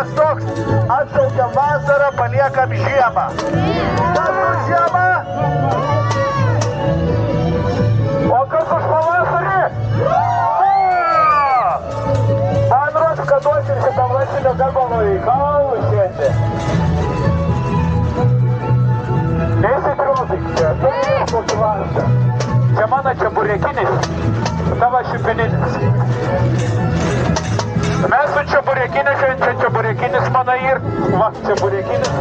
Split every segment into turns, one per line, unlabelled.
Ritmas toks, atšaukiam vasarą, paliekam žiemą. Kas už žiemą? O kas už pavasarį? Man ruoš, kad duosim šitą vašinio gabalo į kaulų šiandien. Nesitrūzik čia, tai kokį vašą. Čia mano čeburekinis, tavo šipininis. Mes su čeburekiniu, čia čeburekinis mano ir, va, čeburekinis.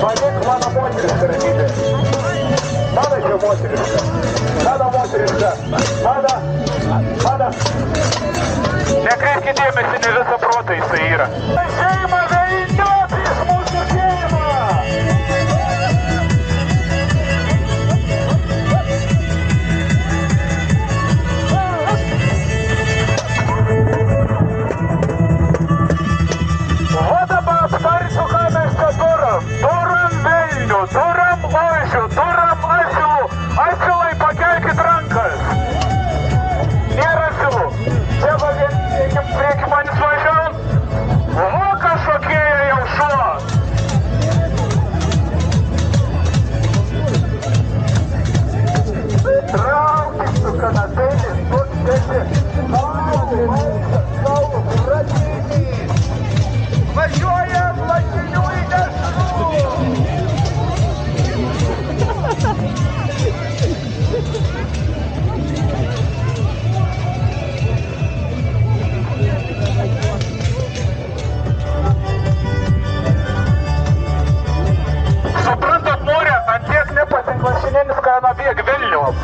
Palik mano moterišką ramybę. Mano čia moterišką. Mano moterišką. Mano. Nekreipkite dėmesį, ne visą protą jisai yra. Šeima veinios iš mūsų šeimą! O dabar aptarsiu, ką mes čia turim. Turim Vilnių, turim Ožių, turim Asilų. Asilai, pakelkit rankas. Nėra Asilų. Čia va vien, prieki manis važiavom. Voka šokėja jau šuo. Traukis su kanapėlis, tu sėdi. Saulų, ratinį. Važiuojam lašinių į dešrų! Suprantat, More, ant tiek nepasiklašininis, ką nabėg Vilnius.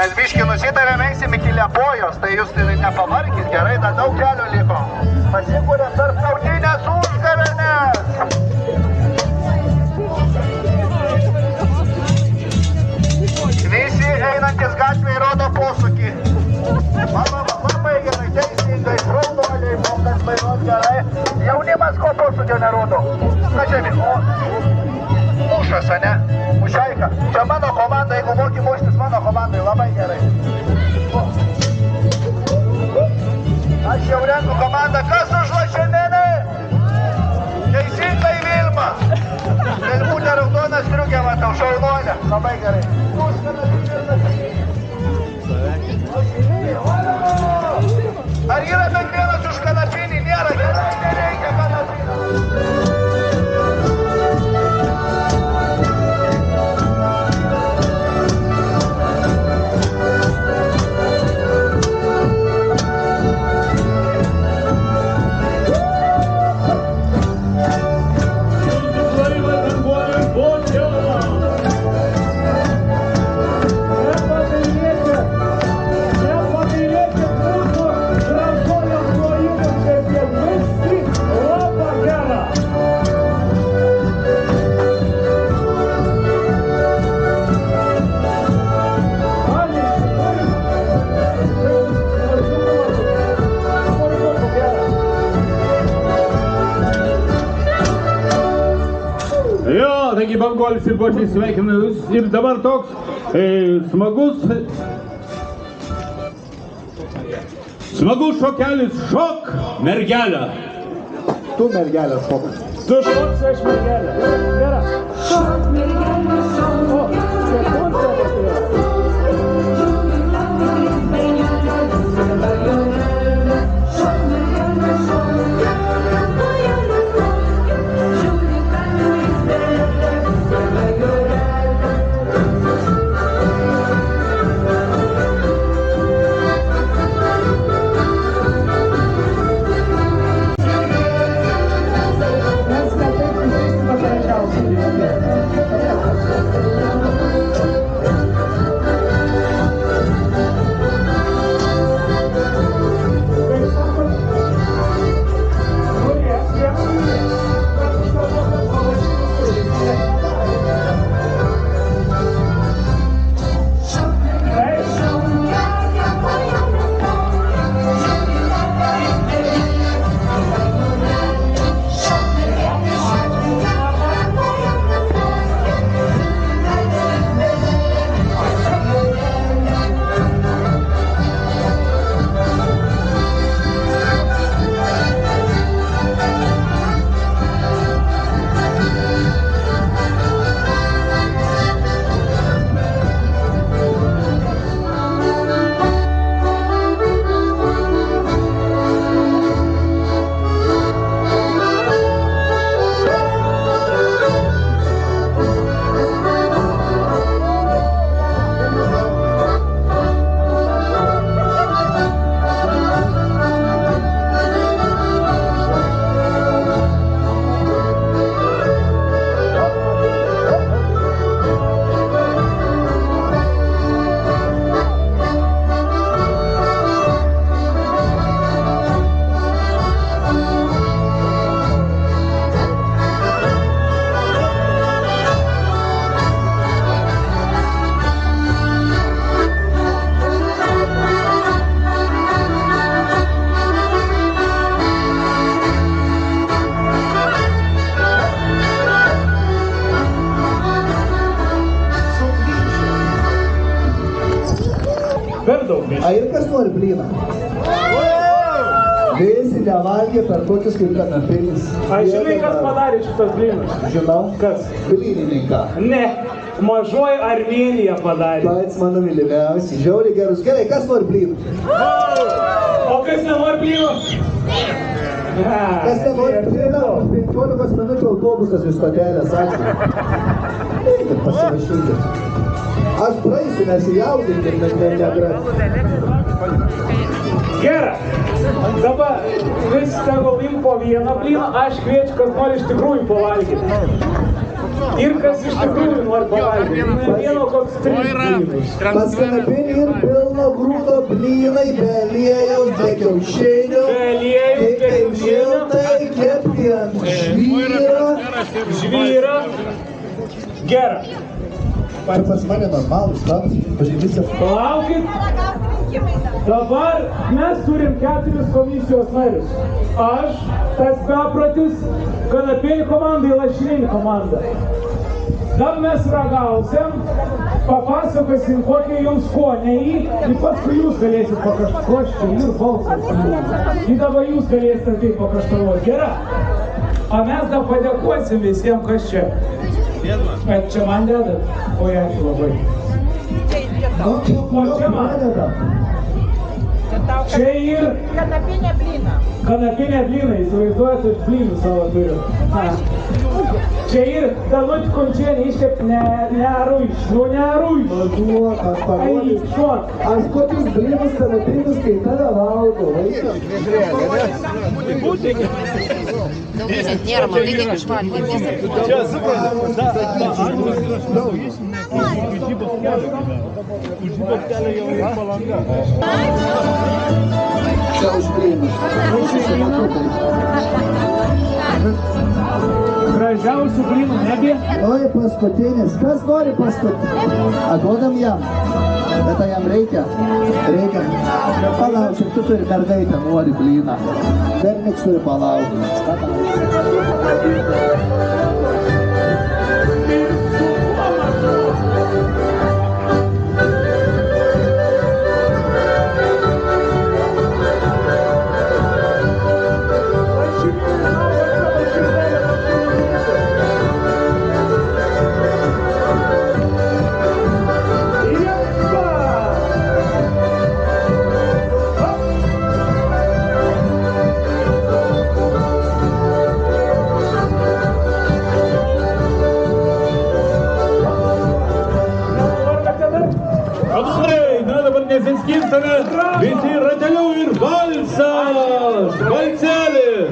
Mes biškį nusitarėm, eisim iki Liepojos, tai jūs nepavarkit, gerai, dar daug kelio liko. Pasikūrėm tarptautinės užgavėnės. Visi einantis gatvėje rodo posūkį. Labai gerai, teisingai, šaunuoliai, mokas vairuot gerai. Jaunimas ko posūkio nerodo. Na čia, mušas, ane? Mušaika. Čia mano komanda, jeigu moki muštis mano komandai, labai gerai. Aš jau renku komandą, kas už lašeninį? Teisingai Vilma. Vilmutė raudona striukė, matau, šaunuolė. Labai gerai. Ar yra bent vienas už kanapinį? Nėra, gerai, nereikia kanapinį.
Taigi Bangolis ir Bočiai sveikina jūs ir dabar toks smagus šokelis, šok mergelę.
Tu mergelę šok.
Tu šok, aš mergelę. Gerai.
Šok mergelę, šok.
per daug.
A ir kas nori blyną? Visi nevalgė per tokius kaip kanapinis.
Aš žinai, kas padarė šitas blynus?
Žinau.
Kas?
Blynininką.
Ne, mažoji Armėnija padarė.
Pats mano mylimiausi, žiauriai gerus. Gerai, kas nori blynų?
O kas nenori blynų?
Kas nenori blynų? 15 minučių autobusas iš stotelės, ačiū. Eikit, pasirašykit. Aš praeisiu, nesijaudinkit, net negrąsiu.
Gerai. Dabar vis tegul im po vieną blyną, aš kviečiu, kas nori iš tikrųjų pavalgyti. Ir kas iš tikrųjų nori pavalgyti. Vieno koks 3 blynus.
Pas kanapinį ir pilno grūdo blynai, be aliejaus, be kiaušinių.
Be aliejaus, be kiaušinių.
Tai kepti ant
Žvyra. Gerai.
Ar pas mane normalus, tam, pažindysiu.
Palaukit. Dabar mes turim 4 komisijos narius. Aš, tas beprotis, kanapėlių komanda ir lašinėlių komanda. Dabar mes ragausim, papasakosim, kokie jums skoniai, ir paskui jūs galėsit pakaštuoti ir balsas. Ir dabar jūs galėsite taip pakaštuoti. Gerai. O mes dar padėkuosim visiems, kas čia. Bet čia man dedat? Oi, ačiū labai. O čia man. Čia ir
Kanapinė blyna.
Kanapinė blyna, įsivaizduojat, aš blynų savo turiu. Čia ir Danut Kunčienė iškep nerūiš, nerūiš.
Duok, aš parodysiu. Aš kokius blynus kanapinius, kai tave valgo, vaikas.
Nėra, man reikia kažvalgyti.
Čia už blynus.
Gražiausių blynų negi.
Oi, paskutinis. Kas nori paskutinį? Duodam jam. Bet jam reikia. Reikia. Palauksim, tu turi mergaitę, nori blyną. Berniks turi palaukti.
Nesiskirstame, visi rateliau ir balsas, balselis.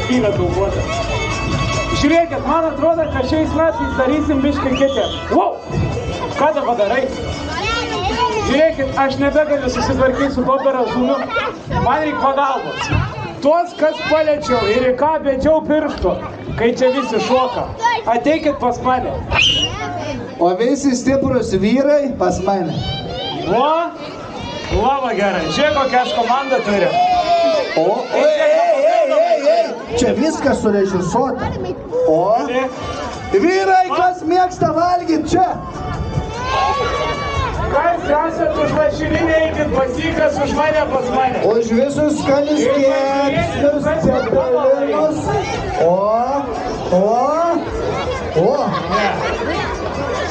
skylę daugoti. Žiūrėkit, man atrodo, kad šiais metais darysim biškai kitę. Wow! Ką dabar darai? Žiūrėkit, aš nebegaliu susitvarkyti su tuo berazūnu. Man reikia pagalbos. Tuos, kas paliečiau ir į ką bedžiau pirštų, kai čia visi šoka. Ateikit pas mane.
O visi stiprus vyrai pas mane.
O, lava gerai. Žiūrėk, kokią aš komandą turiu.
O, ei. Čia viskas surežisuota. O, vyrai, kas mėgsta valgyti čia?
Kas esat už lašininį, eikit pasikas už mane pas mane.
Už visus skanius kėpsnius, cepelinus. O.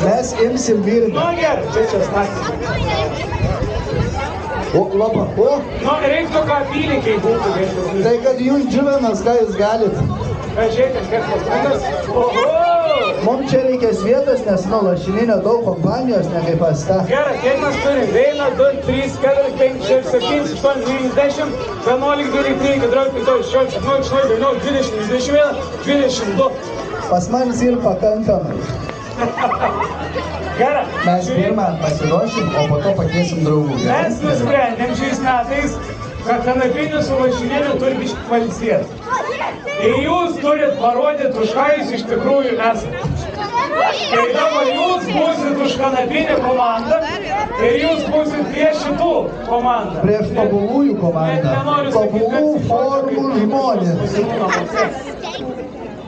Mes imsim virvę.
Nu gerai, čia snakas.
O, laba, o.
Nu, reiktų ką apylikiai būtų.
Tai kad jūs džiuvinas, ką jūs galit?
Žiūrėkit, kiek paskutas. Oho!
Mums čia reikės vietos, nes lašininio daug kompanijos, ne kaip pas tą.
Gerai, kiek mes turim? 1, 2, 3, 4, 5, 6, 7, 8, 9, 10, 11, 12, 13, 14, 15, 16, 17, 18, 19, 20, 21, 22.
Pas manis ir pakankamai.
Gerai.
Mes pirmą pasiruošim, o po to pakeisim draugų.
Mes nusprendėm šiais metais, kad kanapinis su lašinėliu turi biškį pailsėti. Ir jūs turit parodyti, už ką jūs iš tikrųjų esate. Tai dabar jūs būsit už kanapinę komandą ir jūs būsit prieš šitų komandą.
Prieš tobulųjų komandą. Tobulų formų žmonės.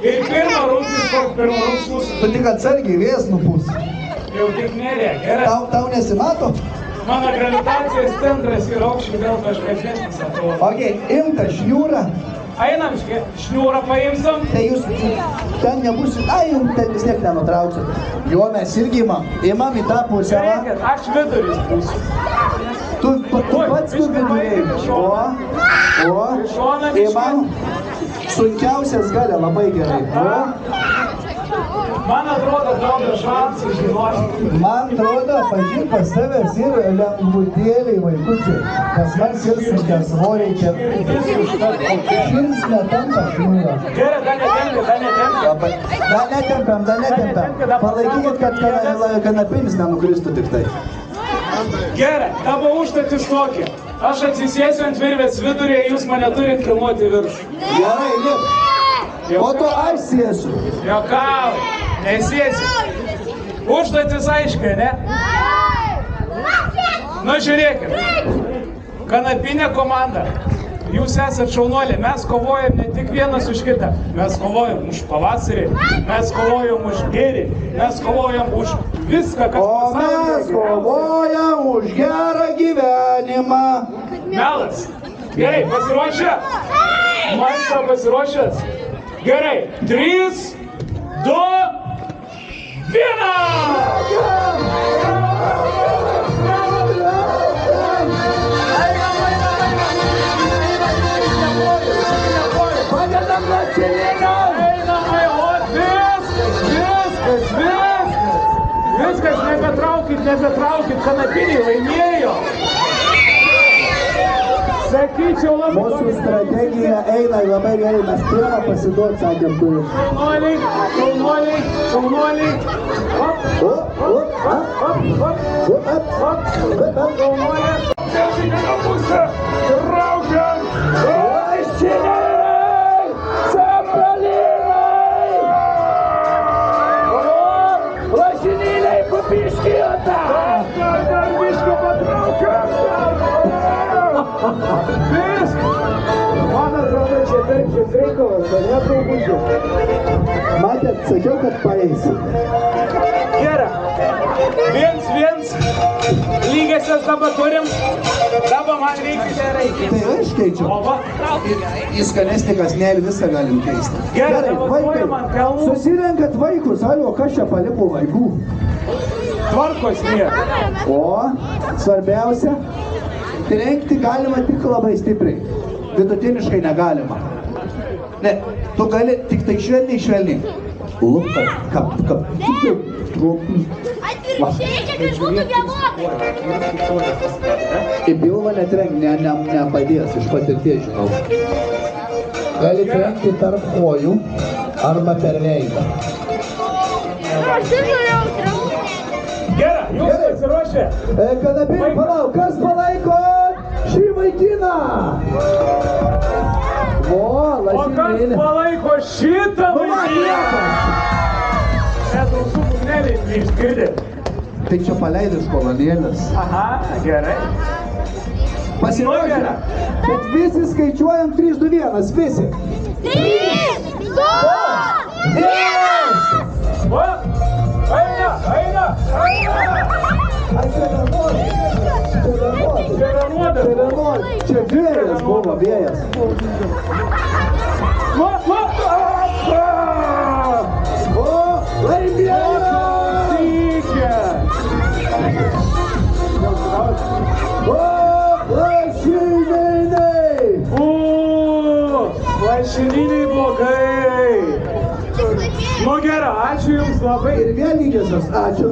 Ir pirmą rungtis.
Tu tik atsargiai vėjas nupūs.
Jau tik nerė, gerai.
Tau nesimato?
Mano gravitacijos centras yra aukščiau dėl kažkesnis atrodo.
Ok, imta šniūrą.
Einam, šniūrą paimsim.
Tai jūs ten nebūsit, jums ten vis tiek nenutrauksit. Jo, mes irgi imam į tą pusę.
Žiūrėkit, aš viduris būsiu.
Tu pats tu viduriai. O, imam. Sunkiausias gali labai gerai.
Man atrodo, daugia šansų žinoti.
Man atrodo, pažink pas savęs ir lengvutėliai vaikučiai. Pas mans ir sunkiasvoriai čia. Šins netampa šniūrą.
Gerai, dar netempiam.
Palaikykit, kad kanapinis nenukristų tik tai.
Gerai, tavo užduotis tokia. Aš atsisėsiu ant virvės vidurį, jūs mane turit kilnoti viršų.
Gerai, liep. O to aš sėsiu.
Jokau, nesėsiu. Užduotis aiškiai, ne? Nu, žiūrėkit. Kanapinė komanda. Jūs esat šaunuoliai. Mes kovojam ne tik vienas už kitą. Mes kovojam už pavasarį. Mes kovojam už gėrį. Mes kovojam už viską, kas pasaulyje.
O mes kovojam už gerą gyvenimą.
Melas. Gerai, pasiruošę? Maestro pasiruošęs? Gerai, 3, 2, 1!
Padedam lašinėliam!
Einamai, o viskas, nebetraukit, kanapiniai laimėjo. Sakyčiau labai...
Mūsų strategija eina labai gerai, mes pirmą pasiduot, sakėm, turim.
Šaunuoliai. Dešinė pusė. Traukiam. Lašinėliai. Cepelinai. Lašinėliai papiškėta. Dar biškį patraukiam. Viskas! Man atrodo, čia bergčias reikalas, ar ne, draugužiu?
Matėt, sakiau, kad paeisi.
Gerai. 1-1. Lygiasias dabar turim. Dabar man reikia reikia.
Tai aš keičiu.
O va.
Į skanesnį kasnelį visą galim keisti.
Gerai, vaikai,
susirenkat vaikus, alio, kas čia paliko vaikų?
Tvarkos nėra.
O, svarbiausia, trenkti galima tik labai stipriai. Vidutiniškai negalima. Ne, tu gali tik tai švelniai. Lupa, kap. Į pilvą netrenk, nepadės, iš patirties žinau. Gali trenkti tarp kojų arba per veidą.
Gerai, jūs pasiruošę?
Kanapėlį palauk, kas palaiko šį vaikiną? O kas
palaiko šitą vaikiną? Ausų būgneliai neišgirdė.
Tai čia paleidai iš kolonėlės.
Aha, gerai.
Pasiruošę? Bet visi skaičiuojam 3, 2, 1, visi.
3, 2, 1!
Va! Eina!
Ar čia vienuolis? Čia vėjas buvo, vėjas. Laimėjo!
Lašininiai blogai. Nu gerai, ačiū jums labai.
Ir vėl lygiosios, ačiū.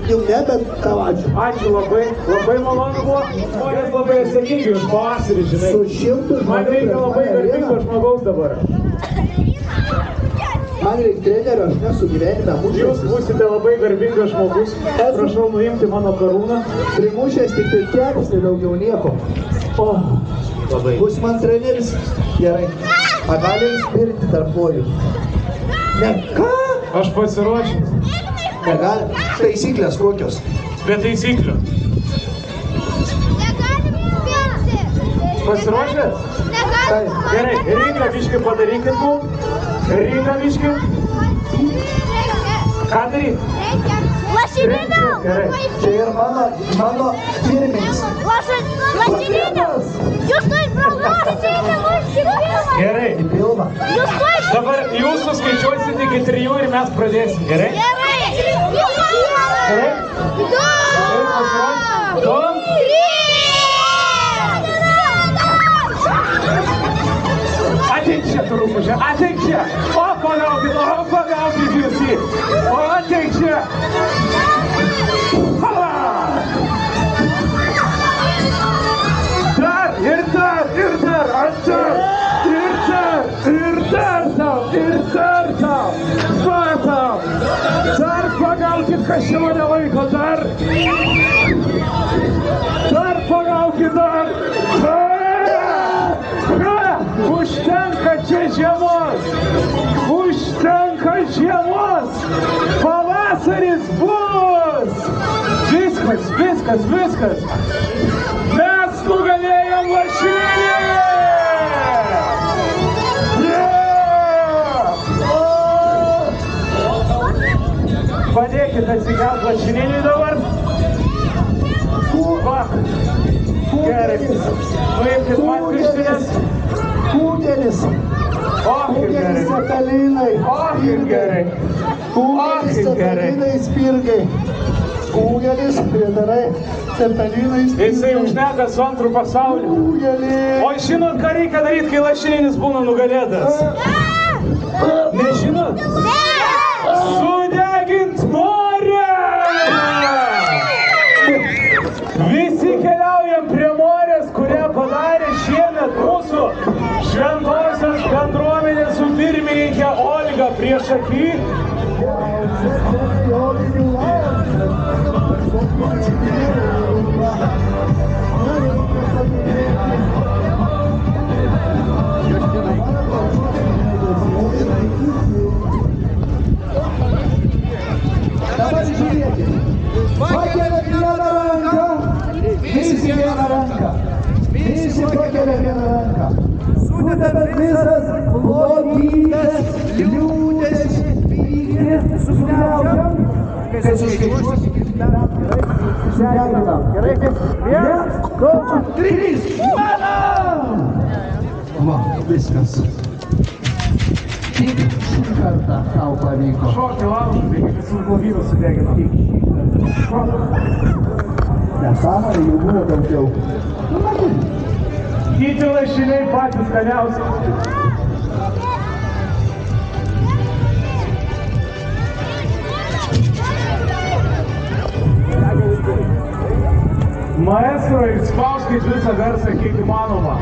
Jau ne, bet tau ačiū.
Ačiū labai, labai malonu buvo. Žmonės labai atsakingi už pavasarį, žinai.
Su 100 žmonių.
Man reikia labai garbingo žmogaus dabar.
Man reikia trenerio, aš nesu gyvenime mušęs.
Jūs būsite labai garbingas žmogus. Prašau nuimti mano karūną.
Primušęs tik tai kepsnį, daugiau nieko.
O, labai.
Bus man treneris? Gerai. A galim spirti tarp kojų? Ne. Ką?
Aš pasiruošęs.
Negalim. Taisyklės kokios?
Be taisyklių.
Negalim spėti!
Pasiruošęs?
Negalim!
Gerai, ringą biškį padarykit mum. Ringą biškį. Ką daryt?
Lašininių!
Gerai.
Čia ir mano pirminis.
Lašininių! Jūs turit prognosinį lašinimą!
Gerai.
Į pilvą.
Jūs turit...
Dabar jūs suskaičiuosit iki 3 ir mes pradėsim, gerai?
Gerai!
Gerai? 2! 3! Ateik čia, turupužė, ateik čia! O, pagaukit jūs jį! O, ateik čia! Dar, ir dar, atdar! Ir dar tau! Matau! Dar pagaukit, kas čia mane laiko, dar! Dar pagaukit, dar! Užtenka čia žiemos! Užtenka žiemos! Pavasaris bus! Viskas! Mes nugalėjom lašinį! Padėkit atsigalt lašininiui dabar. Va. Gerai. Nuimkit man pirštinės.
Kūgelis.
O, kaip gerai.
Satalinai.
O, kaip gerai.
Kūgelis, satalinai, spirgai. Kūgelis, pridarai, satalinai, spirgai.
Jisai užneka su antru pasauliu.
Kūgelis.
O žinot, ką reikia daryti, kai lašininis būna nugalėtas? Nežinot? Sudegint morę! Visi keliaujam prie morės, kurią padarė šiemet mūsų šventosios bendruomenės su pirmininkė Olga priešaky.
Dabar žiūrėkit. Pakelia vieną ranką. Visi vieną ranką. Visi pakelia vieną ranką. Sudedant visas blogybės, liūdės, pyktį, sugriaukiam. Kai suskaičiuosim, sudeginam. Gerai, kaip? 1, 2, 3. Manam! Va, viskas. Tik šį kartą tau pavyko.
Šokį laužų, taigi visų blogybės sudegino.
Nesąmonė jau buvo daugiau.
Kiti lašiniai patys skaniausi. Maestro, išspauskit visą garsą kiek įmanoma.